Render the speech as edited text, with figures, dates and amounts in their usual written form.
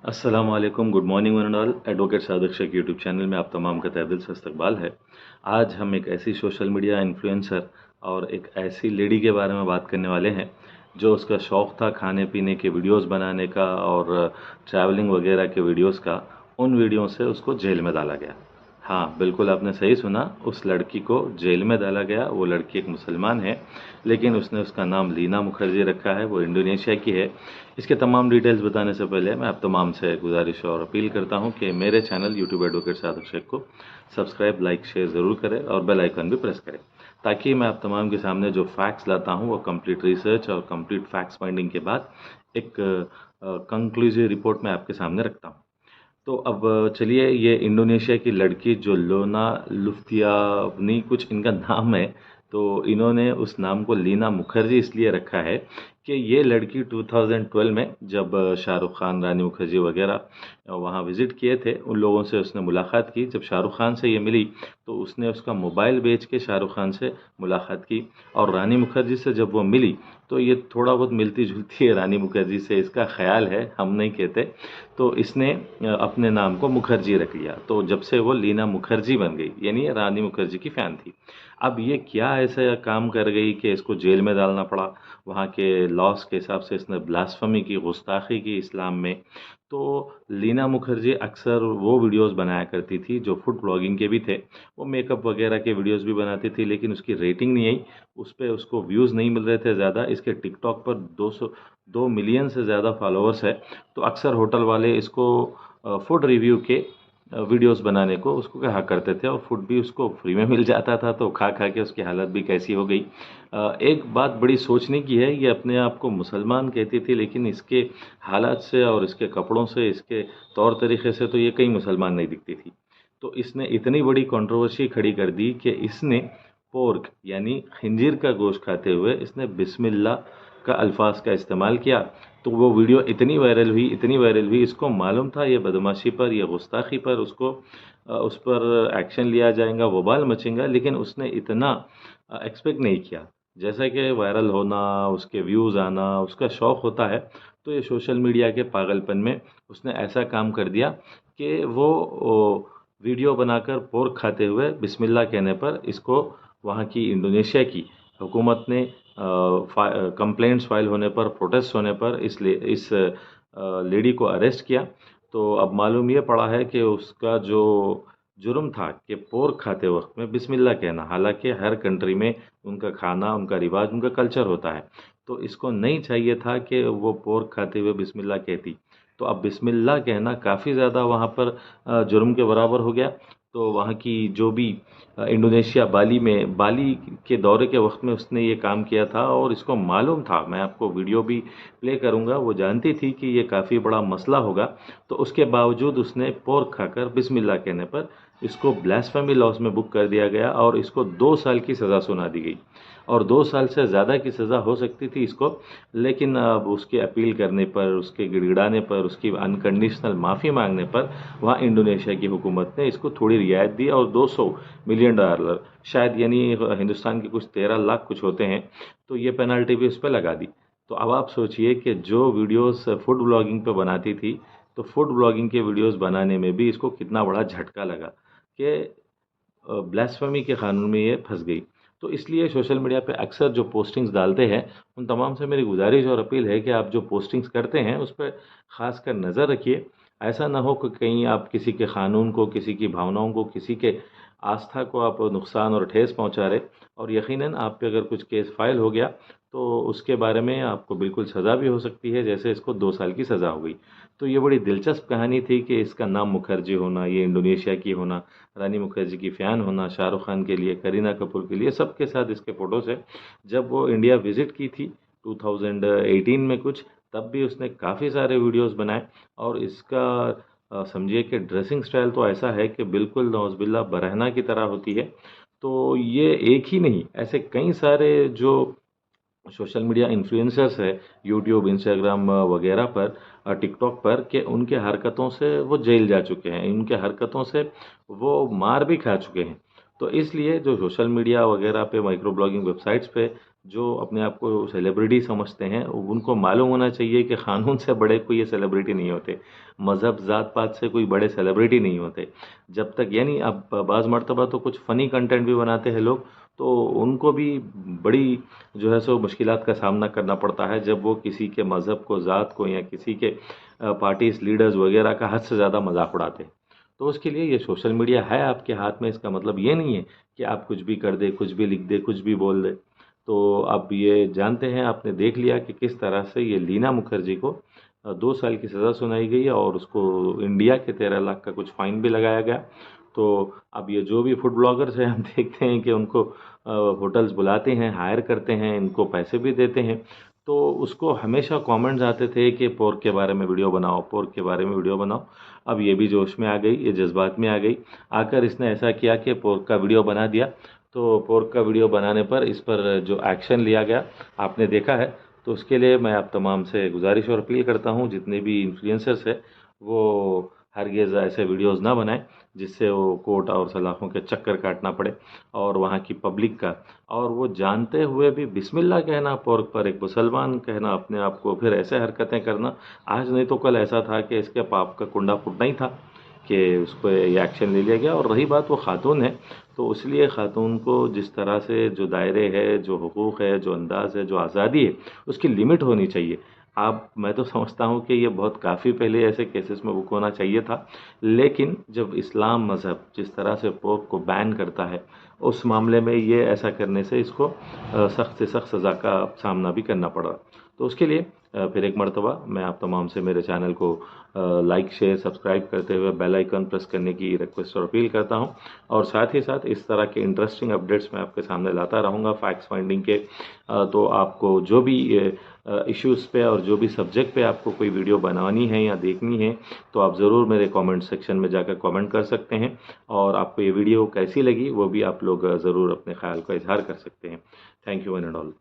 अस्सलाम वालेकुम, good morning one and all. Advocate Sadiq Shaikh YouTube channel में आप तमाम का तहे दिल से इस्तकबाल है। आज हम एक ऐसी सोशल मीडिया इन्फ्लुएंसर और एक ऐसी लेडी के बारे में बात करने वाले हैं जो उसका शौक़ था खाने पीने के वीडियोस बनाने का और ट्रैवलिंग वगैरह के वीडियोस का। उन वीडियो से उसको जेल में डाला गया। हाँ, बिल्कुल आपने सही सुना, उस लड़की को जेल में डाला गया। वो लड़की एक मुसलमान है, लेकिन उसने उसका नाम लीना मुखर्जी रखा है। वो इंडोनेशिया की है। इसके तमाम डिटेल्स बताने से पहले मैं आप तमाम से गुजारिश और अपील करता हूं कि मेरे channel YouTube advocate Sadiq Shaikh को सब्सक्राइब, लाइक, शेयर ज़रूर करें और बेल आइकन भी प्रेस करें, ताकि मैं आप तमाम के सामने जो फैक्ट्स लाता हूं वो कंप्लीट रिसर्च और कंप्लीट फैक्ट्स फाइंडिंग के बाद एक कंक्लूसिव रिपोर्ट मैं आपके सामने रखता हूं। तो अब चलिए, ये इंडोनेशिया की लड़की जो लोना लुफ्तियावनी कुछ इनका नाम है, तो इन्होंने उस नाम को लीना मुखर्जी इसलिए रखा है कि ये लड़की 2012 में जब शाहरुख खान, रानी मुखर्जी वगैरह वहाँ विज़िट किए थे, उन लोगों से उसने मुलाकात की। जब शाहरुख खान से ये मिली तो उसने उसका मोबाइल बेच के शाहरुख खान से मुलाकात की। और रानी मुखर्जी से जब वो मिली तो ये थोड़ा बहुत मिलती जुलती है रानी मुखर्जी से, इसका ख्याल है, हम नहीं कहते। तो इसने अपने नाम को मुखर्जी रख लिया। तो जब से वो लीना मुखर्जी बन गई, यानी ये रानी मुखर्जी की फ़ैन थी। अब ये क्या ऐसा काम कर गई कि इसको जेल में डालना पड़ा। वहाँ के लॉस के हिसाब से इसने ब्लास्फेमी की, गुस्ताखी की इस्लाम में। तो लीना मुखर्जी अक्सर वो वीडियोस बनाया करती थी जो फूड ब्लॉगिंग के भी थे। वो मेकअप वगैरह के वीडियोस भी बनाती थी, लेकिन उसकी रेटिंग नहीं आई। उस पे उसको व्यूज़ नहीं मिल रहे थे ज़्यादा। इसके टिकटॉक पर 2 मिलियन से ज़्यादा फॉलोअर्स है। तो अक्सर होटल वाले इसको फूड रिव्यू के वीडियोस बनाने को उसको कहा करते थे, और फूड भी उसको फ्री में मिल जाता था। तो खा खा के उसकी हालत भी कैसी हो गई। एक बात बड़ी सोचने की है, ये अपने आप को मुसलमान कहती थी, लेकिन इसके हालात से और इसके कपड़ों से, इसके तौर तरीके से तो ये कहीं मुसलमान नहीं दिखती थी। तो इसने इतनी बड़ी कंट्रोवर्सी खड़ी कर दी कि इसने पोर्क यानी खंजीर का गोश्त खाते हुए इसने बिस्मिल्लाह का अल्फाज का इस्तेमाल किया। तो वो वीडियो इतनी वायरल हुई, इतनी वायरल हुई, इसको मालूम था ये बदमाशी पर, ये गुस्ताखी पर उसको उस पर एक्शन लिया जाएगा, वबाल मचेगा, लेकिन उसने इतना एक्सपेक्ट नहीं किया। जैसा कि वायरल होना, उसके व्यूज़ आना उसका शौक़ होता है, तो ये सोशल मीडिया के पागलपन में उसने ऐसा काम कर दिया कि वो वीडियो बनाकर पोर्क खाते हुए बिस्मिल्लाह कहने पर इसको वहाँ की इंडोनेशिया की हुकूमत ने कंप्लेंट्स फाइल होने पर, प्रोटेस्ट होने पर इस लेडी को अरेस्ट किया। तो अब मालूम ये पड़ा है कि उसका जो जुर्म था कि पोर्क खाते वक्त में बिस्मिल्लाह कहना, हालांकि हर कंट्री में उनका खाना, उनका रिवाज, उनका कल्चर होता है। तो इसको नहीं चाहिए था कि वो पोर्क खाते हुए बिस्मिल्लाह कहती। तो अब बिस्मिल्लाह कहना काफ़ी ज़्यादा वहाँ पर जुर्म के बराबर हो गया। तो वहाँ की जो भी इंडोनेशिया बाली के दौरे के वक्त में उसने ये काम किया था, और इसको मालूम था, मैं आपको वीडियो भी प्ले करूँगा, वो जानती थी कि ये काफ़ी बड़ा मसला होगा। तो उसके बावजूद उसने पोर्क खाकर बिस्मिल्लाह कहने पर इसको ब्लास्फेमी लॉज में बुक कर दिया गया और इसको 2 साल की सज़ा सुना दी गई। और 2 साल से ज़्यादा की सज़ा हो सकती थी इसको, लेकिन अब उसके अपील करने पर, उसके गिड़गिड़ाने पर, उसकी अनकंडीशनल माफ़ी मांगने पर वहाँ इंडोनेशिया की हुकूमत ने इसको थोड़ी रियायत दी और 200 मिलियन डॉलर, शायद यानी हिंदुस्तान के कुछ 13 लाख कुछ होते हैं, तो ये पेनल्टी भी उस पर लगा दी। तो अब आप सोचिए कि जो वीडियोस फूड ब्लॉगिंग पे बनाती थी, तो फूड ब्लॉगिंग के वीडियोस बनाने में भी इसको कितना बड़ा झटका लगा कि ब्लास्फेमी के कानून में ये फंस गई। तो इसलिए सोशल मीडिया पे अक्सर जो पोस्टिंग्स डालते हैं, उन तमाम से मेरी गुजारिश और अपील है कि आप जो पोस्टिंग्स करते हैं उस पर ख़ास कर नज़र रखिए। ऐसा ना हो कि कहीं आप किसी के कानून को, किसी की भावनाओं को, किसी के आस्था को आप नुकसान और ठेस पहुंचा रहे। और यकीनन आप पे अगर कुछ केस फाइल हो गया तो उसके बारे में आपको बिल्कुल सज़ा भी हो सकती है, जैसे इसको 2 साल की सज़ा हो गई। तो ये बड़ी दिलचस्प कहानी थी कि इसका नाम मुखर्जी होना, ये इंडोनेशिया की होना, रानी मुखर्जी की फ़ैन होना, शाहरुख खान के लिए, करीना कपूर के लिए, सबके साथ इसके फ़ोटोज़ है। जब वो इंडिया विज़िट की थी 2018 में कुछ, तब भी उसने काफ़ी सारे वीडियोस बनाए। और इसका समझिए कि ड्रेसिंग स्टाइल तो ऐसा है कि बिल्कुल नौज़ुबिल्लाह बरहना की तरह होती है। तो ये एक ही नहीं, ऐसे कई सारे जो सोशल मीडिया इन्फ्लुएंसर्स है, यूट्यूब, इंस्टाग्राम वगैरह पर, टिकटॉक पर, कि उनके हरकतों से वो जेल जा चुके हैं, उनके हरकतों से वो मार भी खा चुके हैं। तो इसलिए जो सोशल मीडिया वगैरह पे, माइक्रो ब्लॉगिंग वेबसाइट्स पे जो अपने आप को सेलिब्रिटी समझते हैं, उनको मालूम होना चाहिए कि क़ानून से बड़े कोई ये सेलिब्रिटी नहीं होते, मज़हब ज़ात पात से कोई बड़े सेलिब्रिटी नहीं होते। जब तक यानी अब बाज़ मर्तबा तो कुछ फ़नी कंटेंट भी बनाते हैं लोग, तो उनको भी बड़ी जो है सो मुश्किलात का सामना करना पड़ता है जब वो किसी के मज़हब को, ज़ात को या किसी के पार्टीज़ लीडर्स वगैरह का हद से ज़्यादा मजाक उड़ाते हैं। तो उसके लिए ये सोशल मीडिया है आपके हाथ में, इसका मतलब ये नहीं है कि आप कुछ भी कर दे, कुछ भी लिख दे, कुछ भी बोल दे। तो अब ये जानते हैं, आपने देख लिया कि किस तरह से ये लीना मुखर्जी को 2 साल की सज़ा सुनाई गई है और उसको इंडिया के 13 लाख का कुछ फाइन भी लगाया गया। तो अब ये जो भी फूड ब्लॉगर्स हैं, हम देखते हैं कि उनको होटल्स बुलाते हैं, हायर करते हैं, इनको पैसे भी देते हैं। तो उसको हमेशा कमेंट्स आते थे कि पोर्क के बारे में वीडियो बनाओ, पोर्क के बारे में वीडियो बनाओ। अब ये भी जोश में आ गई, ये जज्बात में आ गई, आकर इसने ऐसा किया कि पोर्क का वीडियो बना दिया। तो पोर्क का वीडियो बनाने पर इस पर जो एक्शन लिया गया आपने देखा है। तो उसके लिए मैं आप तमाम से गुजारिश और अपील करता हूँ, जितने भी इन्फ्लुएंसर्स हैं वो हरगिज़ ऐसे वीडियोस ना बनाएं जिससे वो कोर्ट और सलाखों के चक्कर काटना पड़े और वहाँ की पब्लिक का, और वो जानते हुए भी बिस्मिल्लाह कहना पोर्क पर, एक मुसलमान कहना अपने आप को, फिर ऐसे हरकतें करना। आज नहीं तो कल ऐसा था कि इसके पाप का कुंडा फूटना ही था कि उसको ये एक्शन ले लिया गया। और रही बात, वो खातून है, तो इसलिए खातून को जिस तरह से जो दायरे है, जो हुकूक़ है, जो अंदाज़ है, जो आज़ादी है, उसकी लिमिट होनी चाहिए। आप, मैं तो समझता हूँ कि ये बहुत काफ़ी पहले ऐसे केसेस में बुक होना चाहिए था, लेकिन जब इस्लाम मज़हब जिस तरह से पोर्क को बैन करता है, उस मामले में ये ऐसा करने से इसको सख्त से सख्त सज़ा का सामना भी करना पड़ा। तो उसके लिए फिर एक मरतबा मैं आप तमाम से मेरे चैनल को लाइक, शेयर, सब्सक्राइब करते हुए बेल आइकन प्रेस करने की रिक्वेस्ट और अपील करता हूं। और साथ ही साथ इस तरह के इंटरेस्टिंग अपडेट्स मैं आपके सामने लाता रहूँगा, फैक्ट्स फाइंडिंग के। तो आपको जो भी इश्यूज़ पे और जो भी सब्जेक्ट पे आपको कोई वीडियो बनानी है या देखनी है, तो आप ज़रूर मेरे कमेंट सेक्शन में जाकर कमेंट कर सकते हैं। और आपको ये वीडियो कैसी लगी वो भी आप लोग ज़रूर अपने ख्याल का इजहार कर सकते हैं। Thank you one and all.